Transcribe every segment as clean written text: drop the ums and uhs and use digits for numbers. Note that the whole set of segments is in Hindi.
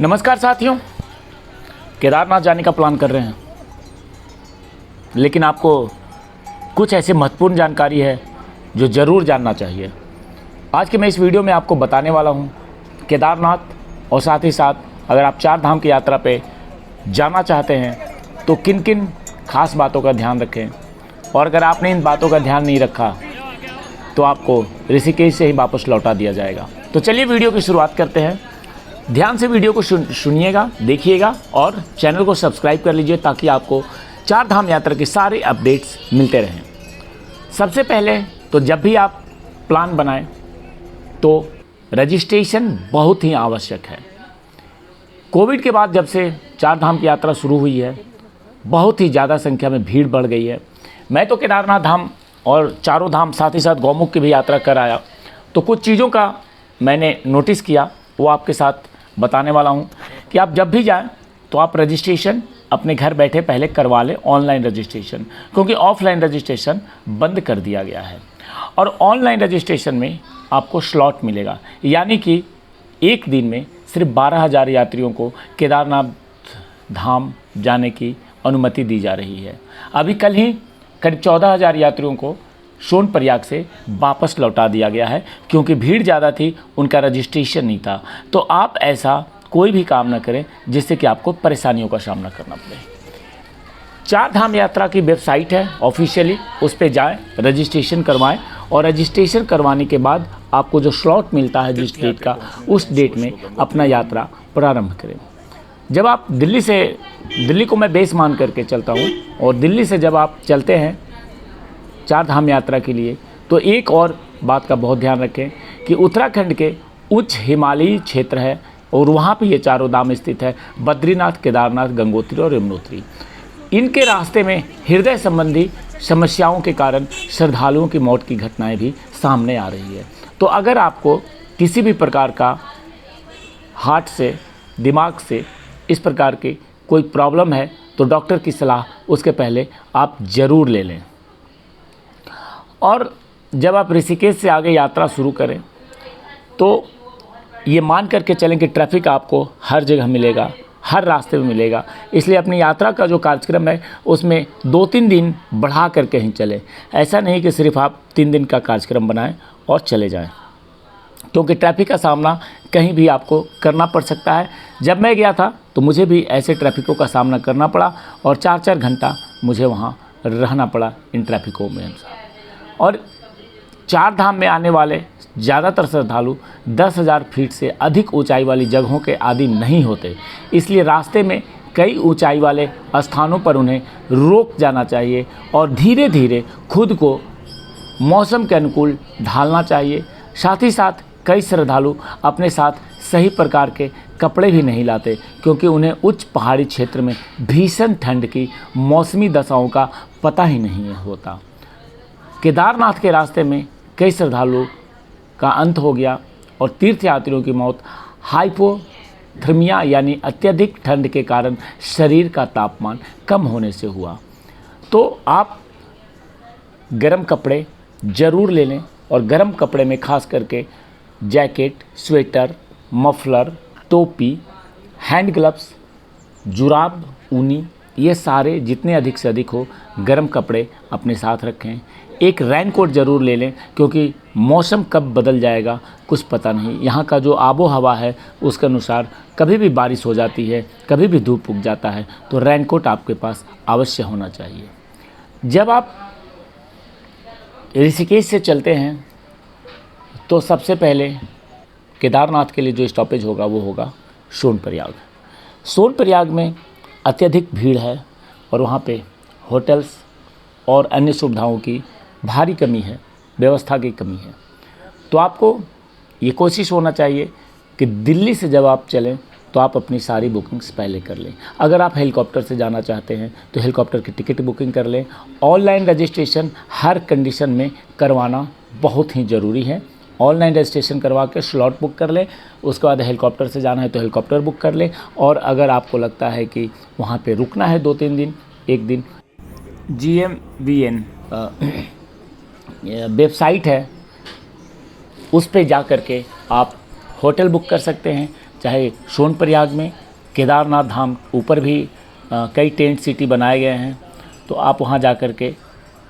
नमस्कार साथियों, केदारनाथ जाने का प्लान कर रहे हैं, लेकिन आपको कुछ ऐसी महत्वपूर्ण जानकारी है जो ज़रूर जानना चाहिए। आज के मैं इस वीडियो में आपको बताने वाला हूं केदारनाथ और साथ ही साथ अगर आप 4 धाम की यात्रा पे जाना चाहते हैं तो किन किन खास बातों का ध्यान रखें, और अगर आपने इन बातों का ध्यान नहीं रखा तो आपको ऋषिकेश से ही वापस लौटा दिया जाएगा। तो चलिए वीडियो की शुरुआत करते हैं। ध्यान से वीडियो को सुनिएगा, देखिएगा और चैनल को सब्सक्राइब कर लीजिए ताकि आपको 4 धाम यात्रा के सारे अपडेट्स मिलते रहें। सबसे पहले तो जब भी आप प्लान बनाएं तो रजिस्ट्रेशन बहुत ही आवश्यक है। कोविड के बाद जब से 4 धाम की यात्रा शुरू हुई है, बहुत ही ज़्यादा संख्या में भीड़ बढ़ गई है। मैं तो केदारनाथ धाम और चारों धाम साथ ही साथ गौमुख की भी यात्रा कर आया, तो कुछ चीज़ों का मैंने नोटिस किया, वो आपके साथ बताने वाला हूँ कि आप जब भी जाएं तो आप रजिस्ट्रेशन अपने घर बैठे पहले करवा लें, ऑनलाइन रजिस्ट्रेशन, क्योंकि ऑफलाइन रजिस्ट्रेशन बंद कर दिया गया है। और ऑनलाइन रजिस्ट्रेशन में आपको स्लॉट मिलेगा, यानी कि एक दिन में सिर्फ 12,000 यात्रियों को केदारनाथ धाम जाने की अनुमति दी जा रही है। अभी कल ही करीब 14,000 यात्रियों को सोनप्रयाग से वापस लौटा दिया गया है, क्योंकि भीड़ ज़्यादा थी, उनका रजिस्ट्रेशन नहीं था। तो आप ऐसा कोई भी काम ना करें जिससे कि आपको परेशानियों का सामना करना पड़े। 4 धाम यात्रा की वेबसाइट है ऑफिशियली, उस पर जाएं, रजिस्ट्रेशन करवाएं और रजिस्ट्रेशन करवाने के बाद आपको जो स्लॉट मिलता है जिस डेट का, उस डेट में अपना यात्रा प्रारंभ करें। जब आप दिल्ली को मैं बेस मान करके चलता हूँ, और दिल्ली से जब आप चलते हैं 4 धाम यात्रा के लिए, तो एक और बात का बहुत ध्यान रखें कि उत्तराखंड के उच्च हिमालयी क्षेत्र है और वहाँ पे ये चारों धाम स्थित है, बद्रीनाथ, केदारनाथ, गंगोत्री और यमुनोत्री। इनके रास्ते में हृदय संबंधी समस्याओं के कारण श्रद्धालुओं की मौत की घटनाएं भी सामने आ रही है। तो अगर आपको किसी भी प्रकार का हार्ट से, दिमाग से इस प्रकार की कोई प्रॉब्लम है तो डॉक्टर की सलाह उसके पहले आप ज़रूर ले लें। और जब आप ऋषिकेश से आगे यात्रा शुरू करें तो ये मान करके चलें कि ट्रैफिक आपको हर जगह मिलेगा, हर रास्ते में मिलेगा। इसलिए अपनी यात्रा का जो कार्यक्रम है उसमें 2-3 दिन बढ़ा करके ही चलें। ऐसा नहीं कि सिर्फ आप 3 दिन का कार्यक्रम बनाएं और चले जाएं, क्योंकि ट्रैफिक का सामना कहीं भी आपको करना पड़ सकता है। जब मैं गया था तो मुझे भी ऐसे ट्रैफिकों का सामना करना पड़ा और 4-4 घंटा मुझे वहाँ रहना पड़ा इन ट्रैफिकों में। और 4 धाम में आने वाले ज़्यादातर श्रद्धालु 10,000 फीट से अधिक ऊंचाई वाली जगहों के आदी नहीं होते, इसलिए रास्ते में कई ऊंचाई वाले स्थानों पर उन्हें रोक जाना चाहिए और धीरे धीरे खुद को मौसम के अनुकूल ढालना चाहिए। साथ ही साथ कई श्रद्धालु अपने साथ सही प्रकार के कपड़े भी नहीं लाते, क्योंकि उन्हें उच्च पहाड़ी क्षेत्र में भीषण ठंड की मौसमी दशाओं का पता ही नहीं होता। केदारनाथ के रास्ते में कई श्रद्धालुओं का अंत हो गया और तीर्थयात्रियों की मौत हाइपोथर्मिया यानी अत्यधिक ठंड के कारण शरीर का तापमान कम होने से हुआ। तो आप गर्म कपड़े ज़रूर ले लें, और गर्म कपड़े में खास करके जैकेट, स्वेटर, मफलर, टोपी, हैंड ग्लव्स, जुराब, ऊनी, ये सारे जितने अधिक से अधिक हो गर्म कपड़े अपने साथ रखें। एक रेनकोट ज़रूर ले लें, क्योंकि मौसम कब बदल जाएगा कुछ पता नहीं। यहाँ का जो आबो हवा है उसके अनुसार कभी भी बारिश हो जाती है, कभी भी धूप उग जाता है, तो रेनकोट आपके पास अवश्य होना चाहिए। जब आप ऋषिकेश से चलते हैं तो सबसे पहले केदारनाथ के लिए जो स्टॉपेज होगा वो होगा सोनप्रयाग। सोनप्रयाग में अत्यधिक भीड़ है और वहाँ पे होटल्स और अन्य सुविधाओं की भारी कमी है, व्यवस्था की कमी है। तो आपको ये कोशिश होना चाहिए कि दिल्ली से जब आप चलें तो आप अपनी सारी बुकिंग्स पहले कर लें। अगर आप हेलीकॉप्टर से जाना चाहते हैं तो हेलीकॉप्टर की टिकट बुकिंग कर लें। ऑनलाइन रजिस्ट्रेशन हर कंडीशन में करवाना बहुत ही ज़रूरी है। ऑनलाइन रजिस्ट्रेशन करवा के स्लॉट बुक कर लें, उसके बाद हेलीकॉप्टर से जाना है तो हेलीकॉप्टर बुक कर लें। और अगर आपको लगता है कि वहाँ पे रुकना है 2-3 दिन, एक दिन, GMVN वेबसाइट है, उस पे जा कर के आप होटल बुक कर सकते हैं, चाहे सोनप्रयाग में, केदारनाथ धाम ऊपर भी कई टेंट सिटी बनाए गए हैं, तो आप वहाँ जा कर के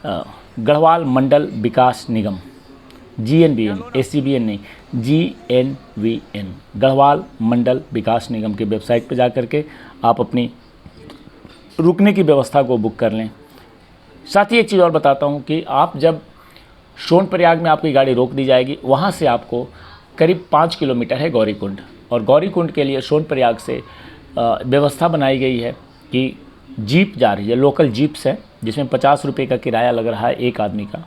गढ़वाल मंडल विकास निगम GNVN, SCBN नहीं, GNVN, गढ़वाल मंडल विकास निगम की वेबसाइट पर जा कर के आप अपनी रुकने की व्यवस्था को बुक कर लें। साथ ही एक चीज़ और बताता हूँ कि आप जब सोनप्रयाग में आपकी गाड़ी रोक दी जाएगी, वहाँ से आपको करीब 5 किलोमीटर है गौरीकुंड, और गौरीकुंड के लिए सोनप्रयाग से व्यवस्था बनाई गई है कि जीप जा रही है, लोकल जीप्स है, जिसमें 50 रुपये का किराया लग रहा है एक आदमी का।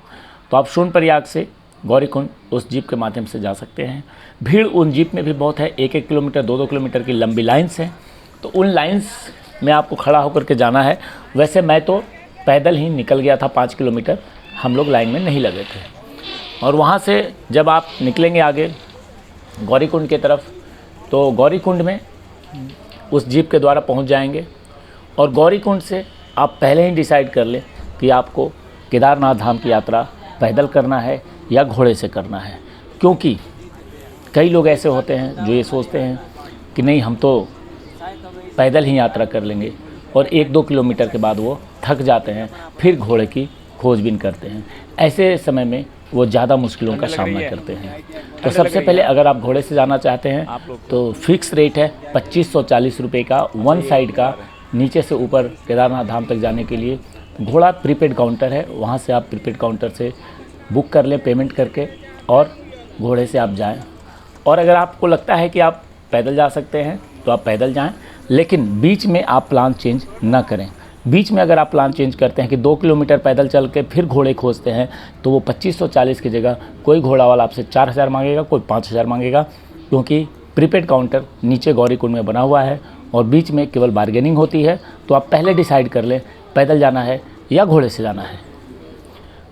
तो आप सोनप्रयाग से गौरीकुंड उस जीप के माध्यम से जा सकते हैं। भीड़ उन जीप में भी बहुत है, 1-1 किलोमीटर 2-2 किलोमीटर की लंबी लाइन्स हैं, तो उन लाइन्स में आपको खड़ा होकर के जाना है। वैसे मैं तो पैदल ही निकल गया था 5 किलोमीटर, हम लोग लाइन में नहीं लगे थे। और वहाँ से जब आप निकलेंगे आगे गौरीकुंड की तरफ, तो गौरीकुंड में उस जीप के द्वारा पहुँच जाएंगे, और गौरीकुंड से आप पहले ही डिसाइड कर लें कि आपको केदारनाथ धाम की यात्रा पैदल करना है या घोड़े से करना है। क्योंकि कई लोग ऐसे होते हैं जो ये सोचते हैं कि नहीं, हम तो पैदल ही यात्रा कर लेंगे, और 1-2 किलोमीटर के बाद वो थक जाते हैं, फिर घोड़े की खोजबीन करते हैं। ऐसे समय में वो ज़्यादा मुश्किलों का सामना करते हैं। तो सबसे पहले अगर आप घोड़े से जाना चाहते हैं तो फिक्स रेट है 2540 रुपये का, वन साइड का, नीचे से ऊपर केदारनाथ धाम तक जाने के लिए। घोड़ा प्रीपेड काउंटर है, वहाँ से आप प्रीपेड काउंटर से बुक कर लें पेमेंट करके, और घोड़े से आप जाएं। और अगर आपको लगता है कि आप पैदल जा सकते हैं तो आप पैदल जाएं, लेकिन बीच में आप प्लान चेंज ना करें। बीच में अगर आप प्लान चेंज करते हैं कि 2 किलोमीटर पैदल चल के फिर घोड़े खोजते हैं, तो वो 2540 की जगह कोई घोड़ा वाला आपसे 4000 मांगेगा, कोई 5000 मांगेगा, क्योंकि प्रीपेड काउंटर नीचे गौरीकुंड में बना हुआ है और बीच में केवल बार्गेनिंग होती है। तो आप पहले डिसाइड कर लें पैदल जाना है या घोड़े से जाना है।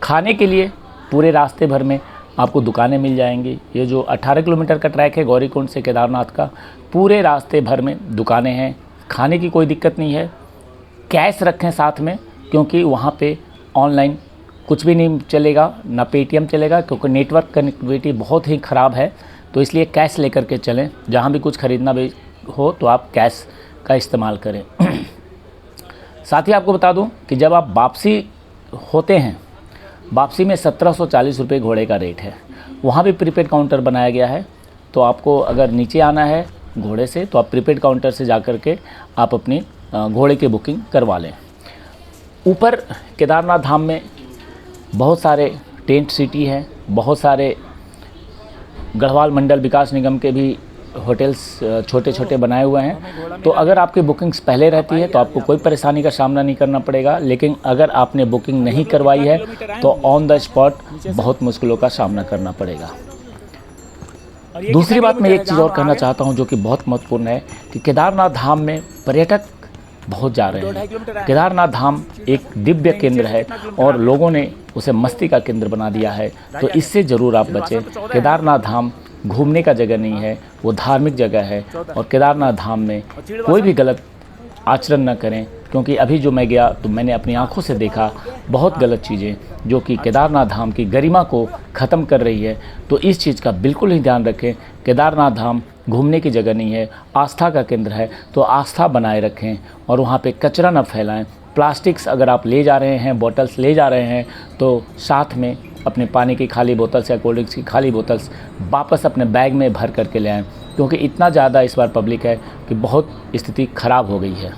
खाने के लिए पूरे रास्ते भर में आपको दुकानें मिल जाएंगी। ये जो 18 किलोमीटर का ट्रैक है गौरीकुंड से केदारनाथ का, पूरे रास्ते भर में दुकानें हैं, खाने की कोई दिक्कत नहीं है। कैश रखें साथ में, क्योंकि वहाँ पे ऑनलाइन कुछ भी नहीं चलेगा, ना पेटीएम चलेगा, क्योंकि नेटवर्क कनेक्टिविटी बहुत ही ख़राब है। तो इसलिए कैश लेकर के चलें, जहाँ भी कुछ ख़रीदना भी हो तो आप कैश का इस्तेमाल करें। साथ ही आपको बता दूं कि जब आप वापसी होते हैं, वापसी में 1740 रुपये घोड़े का रेट है। वहाँ भी प्रीपेड काउंटर बनाया गया है, तो आपको अगर नीचे आना है घोड़े से तो आप प्रीपेड काउंटर से जा कर के आप अपनी घोड़े की बुकिंग करवा लें। ऊपर केदारनाथ धाम में बहुत सारे टेंट सिटी हैं, बहुत सारे गढ़वाल मंडल विकास निगम के भी होटल्स छोटे छोटे बनाए हुए हैं। तो अगर आपकी बुकिंग्स पहले रहती है तो आपको कोई परेशानी का सामना नहीं करना पड़ेगा, लेकिन अगर आपने बुकिंग नहीं करवाई है तो ऑन द स्पॉट बहुत मुश्किलों का सामना करना पड़ेगा। दूसरी बात मैं एक चीज़ और कहना चाहता हूं जो कि बहुत महत्वपूर्ण है कि केदारनाथ धाम में पर्यटक बहुत जा रहे हैं। केदारनाथ धाम एक दिव्य केंद्र है और लोगों ने उसे मस्ती का केंद्र बना दिया है, तो इससे ज़रूर आप बचें। केदारनाथ धाम घूमने का जगह नहीं है, वो धार्मिक जगह है, और केदारनाथ धाम में कोई भी गलत आचरण न करें, क्योंकि अभी जो मैं गया तो मैंने अपनी आंखों से देखा बहुत गलत चीज़ें जो कि केदारनाथ धाम की गरिमा को ख़त्म कर रही है। तो इस चीज़ का बिल्कुल ही ध्यान रखें। केदारनाथ धाम घूमने की जगह नहीं है, आस्था का केंद्र है, तो आस्था बनाए रखें और वहाँ पे कचरा न फैलाएं। प्लास्टिक्स अगर आप ले जा रहे हैं, बॉटल्स ले जा रहे हैं, तो साथ में अपने पानी की खाली बोतल्स या कोल्ड ड्रिंक्स की खाली बोतल्स वापस अपने बैग में भर करके ले आएँ, क्योंकि इतना ज़्यादा इस बार पब्लिक है कि बहुत स्थिति ख़राब हो गई है।